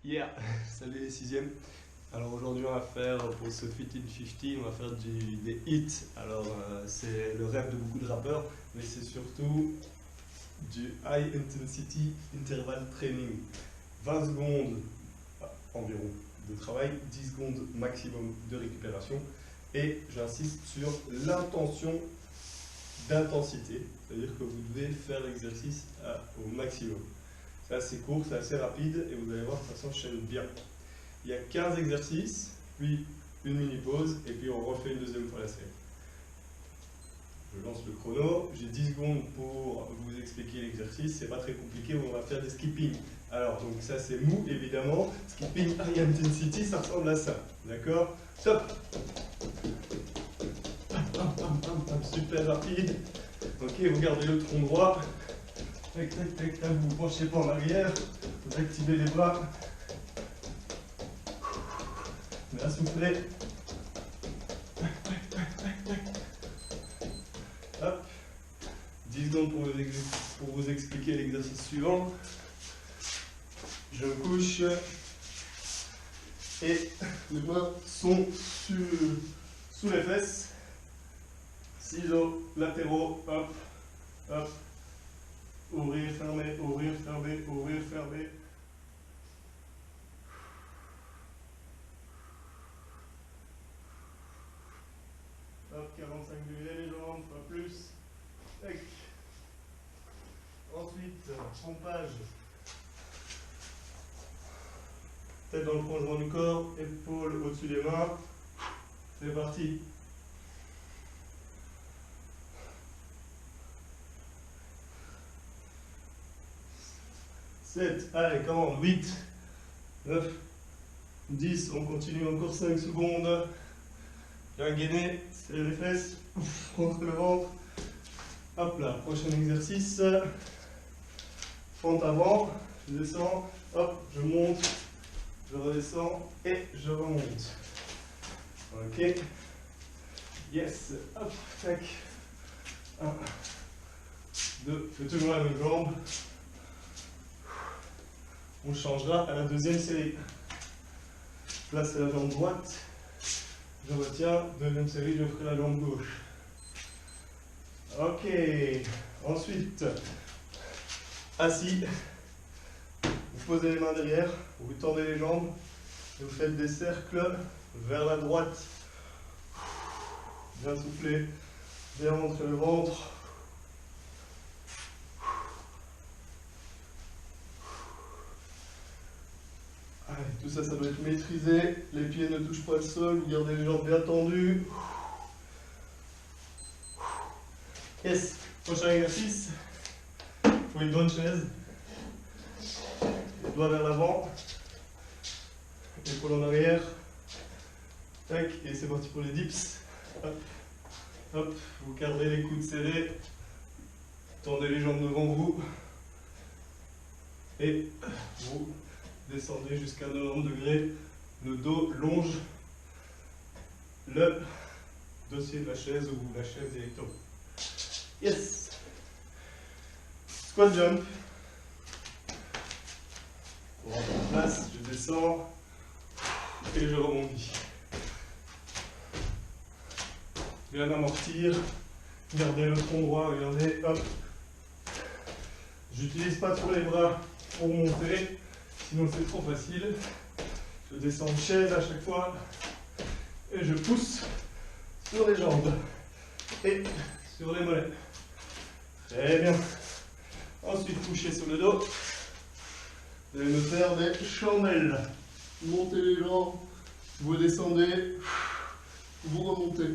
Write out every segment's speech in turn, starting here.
Yeah, salut les sixièmes. Alors aujourd'hui on va faire pour ce Fit in 50, on va faire des hits. Alors c'est le rêve de beaucoup de rappeurs, mais c'est surtout du high intensity interval training. 20 secondes environ de travail, 10 secondes maximum de récupération. Et j'insiste sur l'intention d'intensité, c'est-à-dire que vous devez faire l'exercice au maximum. C'est assez court, c'est assez rapide et vous allez voir, de toute façon, je chaîne bien. Il y a 15 exercices, puis une mini-pause et puis on refait une deuxième fois la série. Je lance le chrono, j'ai 10 secondes pour vous expliquer l'exercice, c'est pas très compliqué, on va faire des skipping. Alors, donc ça c'est mou évidemment, skipping high intensity, ça ressemble à ça, d'accord? Top! Super rapide. Ok, vous gardez le tronc droit. Tac, tac, tac, tac, vous vous penchez pas en arrière. Vous activez les bras. Bien soufflé. Hop. 10 secondes pour vous expliquer l'exercice suivant. Je me couche. Et les bras sont sous les fesses. Ciseaux latéraux, hop, hop. Ouvrir, fermer, ouvrir, fermer, ouvrir, fermer. Hop, 45 degrés les jambes, pas plus. Tac. Ensuite, pompage. Tête dans le prolongement du corps, épaules au-dessus des mains. C'est parti. 7, allez, commande, 8, 9, 10, on continue encore 5 secondes. Bien gainé, serrez les fesses, rentrez le ventre. Hop là, prochain exercice. Fente avant, je descends, hop, je monte, je redescends et je remonte. Ok, yes, hop, tac. 1, 2, fais toujours la même jambe. On changera à la deuxième série. Là, c'est la jambe droite. Je retiens. Deuxième série, je ferai la jambe gauche. Ok. Ensuite, assis. Vous posez les mains derrière. Vous tendez les jambes. Et vous faites des cercles vers la droite. Bien souffler. Bien rentrer le ventre. Allez, tout ça, ça doit être maîtrisé. Les pieds ne touchent pas le sol. Vous gardez les jambes bien tendues. Yes. Prochain exercice. Il faut une bonne chaise. Les doigts vers l'avant. Épaules en arrière. Tac. Et c'est parti pour les dips. Hop. Hop. Vous gardez les coudes serrés. Tendez les jambes devant vous. Et vous descendez jusqu'à 90 degrés, le dos longe le dossier de la chaise ou la chaise directement. Yes. Squat jump. On rentre en place, je descends et je rebondis. Bien amortir, gardez le tronc droit, regardez, hop. J'utilise pas trop les bras pour monter. Sinon c'est trop facile. Je descends de chaise à chaque fois et je pousse sur les jambes et sur les mollets. Très bien. Ensuite couchez sur le dos. Vous allez me faire des chandelles. Montez les jambes, vous descendez, vous remontez.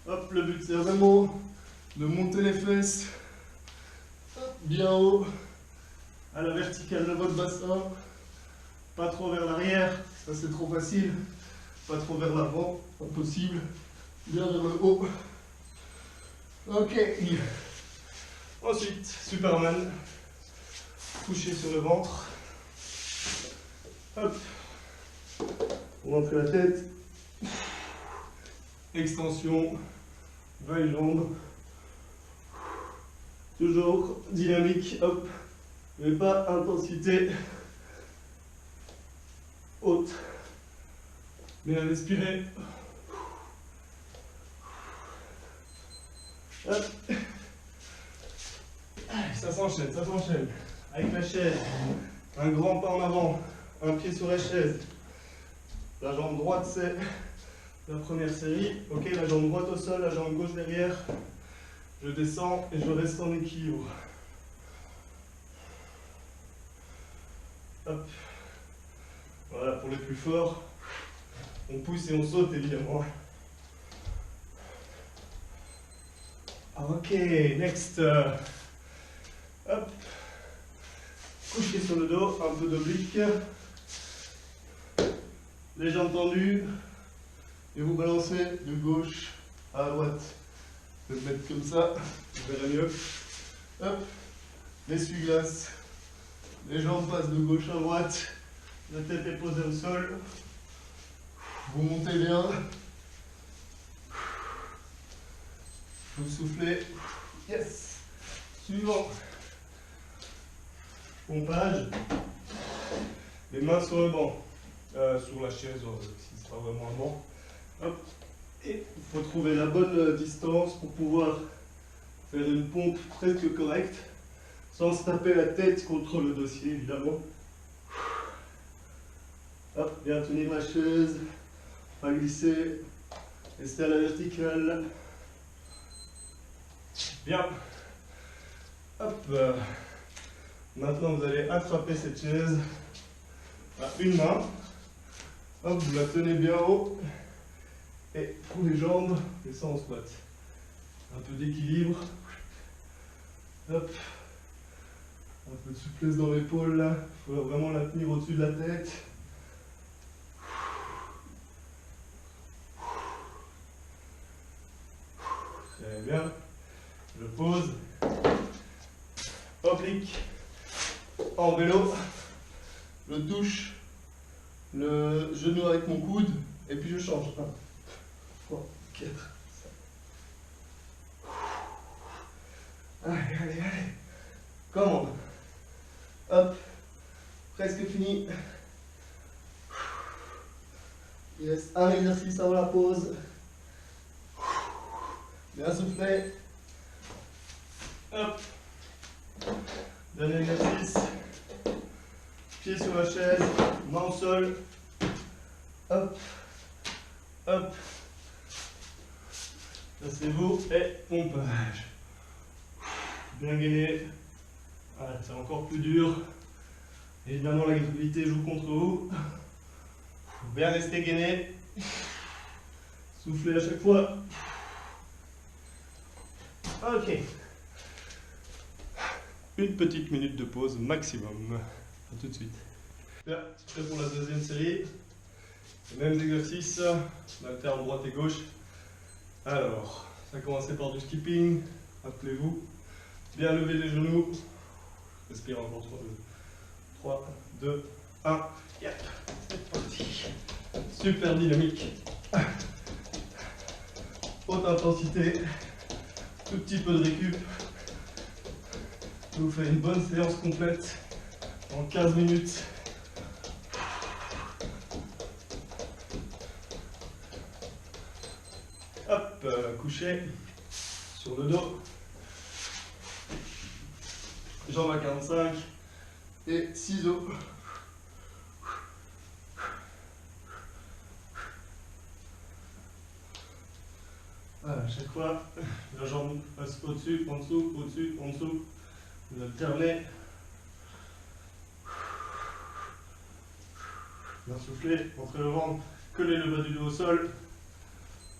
Hop, le but c'est vraiment de monter les fesses bien haut. À la verticale de votre bassin, pas trop vers l'arrière, ça c'est trop facile, pas trop vers l'avant, impossible, bien vers le haut. Ok, ensuite, Superman, couché sur le ventre, hop, rentrez la tête, extension, bas les jambes, toujours dynamique, hop. Mais pas intensité. haute. Bien respirer. Hop. Ça s'enchaîne, ça s'enchaîne. Avec la chaise, un grand pas en avant, un pied sur la chaise. La jambe droite, c'est la première série. Ok, la jambe droite au sol, la jambe gauche derrière. Je descends et je reste en équilibre. Hop. Voilà, pour les plus forts, on pousse et on saute évidemment. Ok, next. Hop. Couché sur le dos, un peu d'oblique. Les jambes tendues. Et vous balancez de gauche à droite. Je vais me mettre comme ça, vous verrez mieux. Hop. L'essuie-glace. Les jambes passent de gauche à droite. La tête est posée au sol. Vous montez bien. Vous soufflez. Yes. Suivant. Pompage. Les mains sur le banc. Sur la chaise, si c'est pas vraiment un banc. Hop. Et il faut trouver la bonne distance pour pouvoir faire une pompe presque correcte. Sans se taper la tête contre le dossier, évidemment. Hop, bien tenir la chaise. Pas glisser. Rester à la verticale. Bien. Hop. Maintenant, vous allez attraper cette chaise à une main. Hop, vous la tenez bien haut. Et pour les jambes, et ça en squat. Un peu d'équilibre. Hop. Un peu de souplesse dans l'épaule là. Il faut vraiment la tenir au-dessus de la tête. Très bien. Je pose. Oblique. En vélo. Je touche le genou avec mon coude. Et puis je change. 1, 3, 4, 5. Allez, allez, allez. Commande. Hop. Presque fini. Yes. Un exercice avant la pause. Bien soufflé. Hop. Dernier exercice. Pied sur la chaise. Main au sol. Hop. Hop. Placez-vous et pompage. Bien gainé. Voilà, c'est encore plus dur. Évidemment, la gravité joue contre vous. Bien rester gainé. Soufflez à chaque fois. Ok. Une petite minute de pause maximum. A tout de suite. Bien, prêt pour la deuxième série. Les mêmes exercices. On alterne droite et gauche. Alors, ça a commencé par du skipping. Rappelez-vous. Bien lever les genoux. Respire encore 3, 2, 1. Yep. C'est parti. Super dynamique. Haute intensité. Tout petit peu de récup. Je vous fais une bonne séance complète en 15 minutes. Hop, couché sur le dos. Jambes à 45 et ciseaux. Voilà, à chaque fois, la jambe passe au-dessus, en dessous, au-dessus, en dessous. Vous alternez. Bien souffler, entrez le ventre, collez le bas du dos au sol.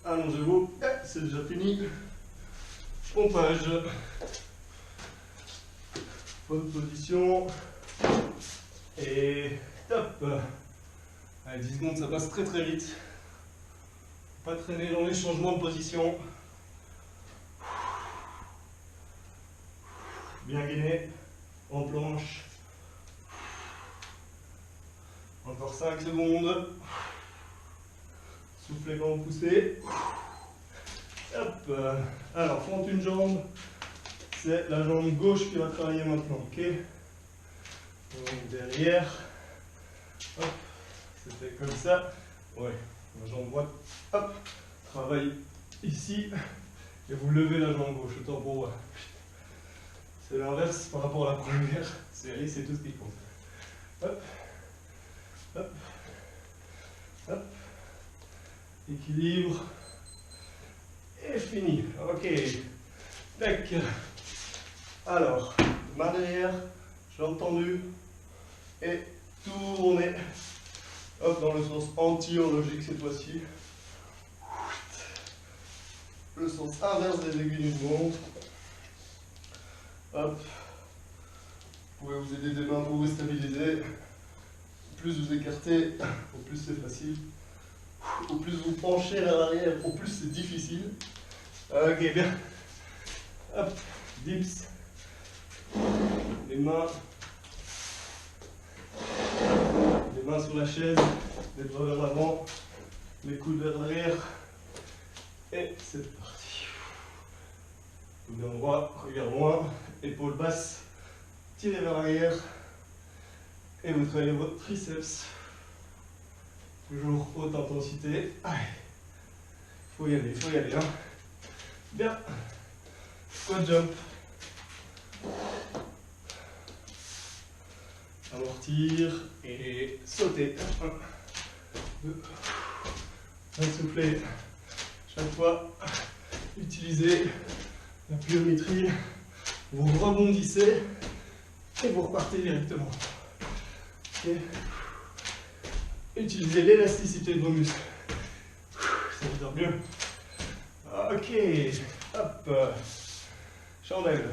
Allongez-vous, c'est déjà fini. Pompage. Bonne position. Et top. Allez, 10 secondes, ça passe très très vite. Pas traîner dans les changements de position. Bien gainé, en planche. Encore 5 secondes. Soufflez quand vous poussez. Hop. Alors, fente une jambe. C'est la jambe gauche qui va travailler maintenant, ok? Donc derrière. Hop. c'était comme ça. Ouais, la jambe droite, hop, travaille ici, et vous levez la jambe gauche, autant pour moi. C'est l'inverse par rapport à la première série, c'est tout ce qui compte. Hop, hop, hop, équilibre, et fini. Ok, tac. Alors, main derrière, jambe tendue, et tournez. Hop, dans le sens anti-horlogique cette fois-ci. Le sens inverse des aiguilles d'une montre. Hop. Vous pouvez vous aider des mains pour vous stabiliser. Plus vous écartez, au plus c'est facile. Au plus vous penchez vers l'arrière, au plus c'est difficile. Ok, bien. Hop, dips. Les mains sur la chaise, les bras vers l'avant, les coudes vers l'arrière. Et c'est parti. Coude droit, regard loin, épaule basse, tirez vers l'arrière. Et vous travaillez votre triceps. Toujours haute intensité. Allez. Faut y aller, hein. Bien. Squat jump. Amortir et sauter. 1, 2. Insouffler. Chaque fois, utilisez la pliométrie. Vous rebondissez et vous repartez directement. Okay. Utilisez l'élasticité de vos muscles. Ça vous dort mieux. Ok. Hop. Chandelle.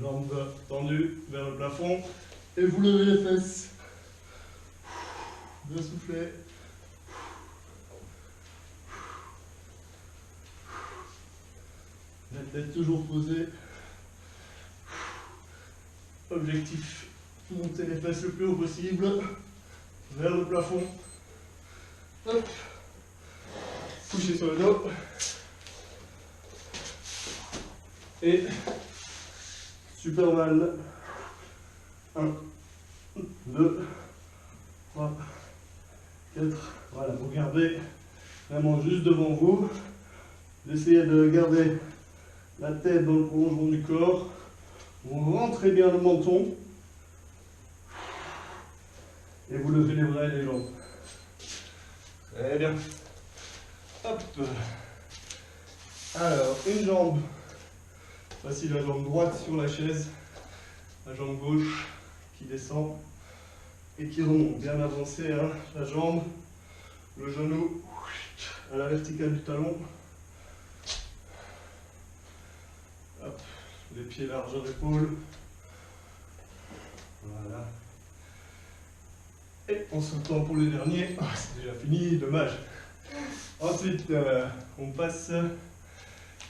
Jambes tendues vers le plafond. Et vous levez les fesses. Bien souffler. La tête toujours posée. Objectif, monter les fesses le plus haut possible. Vers le plafond. Hop. Couchez sur le dos. Et Superman. 1, 2, 3, 4. Voilà, vous gardez vraiment juste devant vous. Essayez de garder la tête dans le prolongement du corps. Vous rentrez bien le menton. Et vous levez les bras et les jambes. Très bien. Hop. Alors, une jambe. Voici la jambe droite sur la chaise. La jambe gauche qui descend et qui remonte. Bien avancé, hein, la jambe. Le genou à la verticale du talon. Hop. Les pieds largeur épaule. Voilà. Et on se tend pour le dernier. Oh, c'est déjà fini, dommage. Ensuite, on passe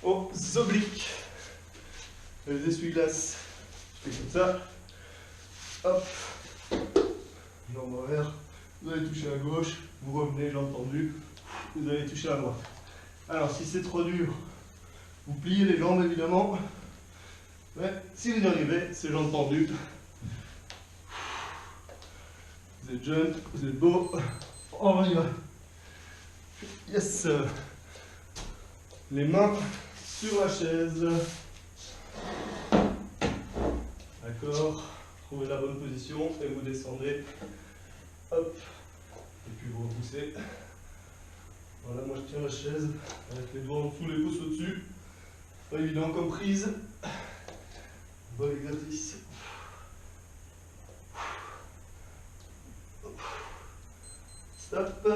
aux obliques. Les essuie-glaces. Je fais comme ça. Hop. Jambe envers. Vous allez toucher à gauche. Vous revenez, jambes tendues. Vous allez toucher à droite. Alors, si c'est trop dur, vous pliez les jambes évidemment. Ouais, si vous y arrivez, c'est jambes tendues. Vous êtes jeune, vous êtes beau. On y va. Yes. Les mains sur la chaise. D'accord. Trouvez la bonne position et vous descendez. Hop. Et puis vous repoussez. Voilà, moi je tiens la chaise avec les doigts en dessous, les pouces au-dessus. Pas évident comme prise. Bon exercice. Stop.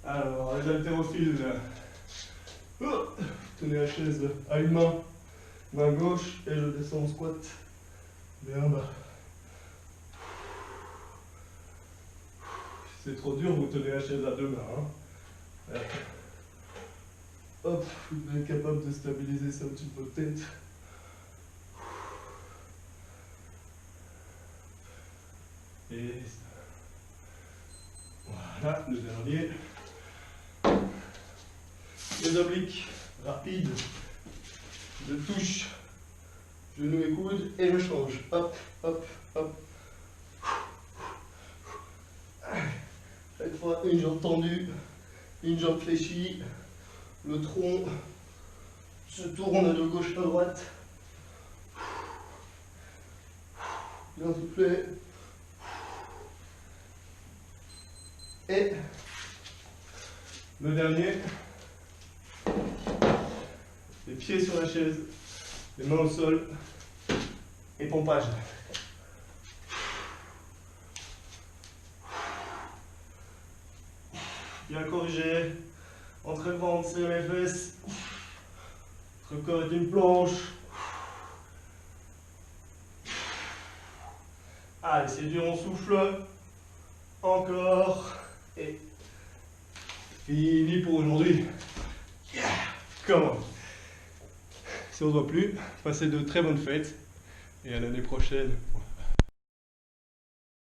Alors, les haltérophiles. Tenez la chaise à une main, main gauche, et je descends en squat bien bas. Si c'est trop dur, vous tenez la chaise à deux mains. Hein. Voilà. Hop, vous êtes capable de stabiliser ça au-dessus de votre tête. Et voilà, le dernier. Les obliques rapides. Je touche, genou et coude, et je change. Hop, hop. une jambe tendue, une jambe fléchie, le tronc se tourne de gauche à droite. Bien soufflé. Et le dernier, les pieds sur la chaise, les mains au sol et pompage. Bien corrigé, entre le ventre, serrez les fesses, votre corps est une planche. Allez, c'est dur, on souffle. Encore. Et fini pour aujourd'hui. Yeah. Comment? Si on ne se voit plus, passez de très bonnes fêtes et à l'année prochaine.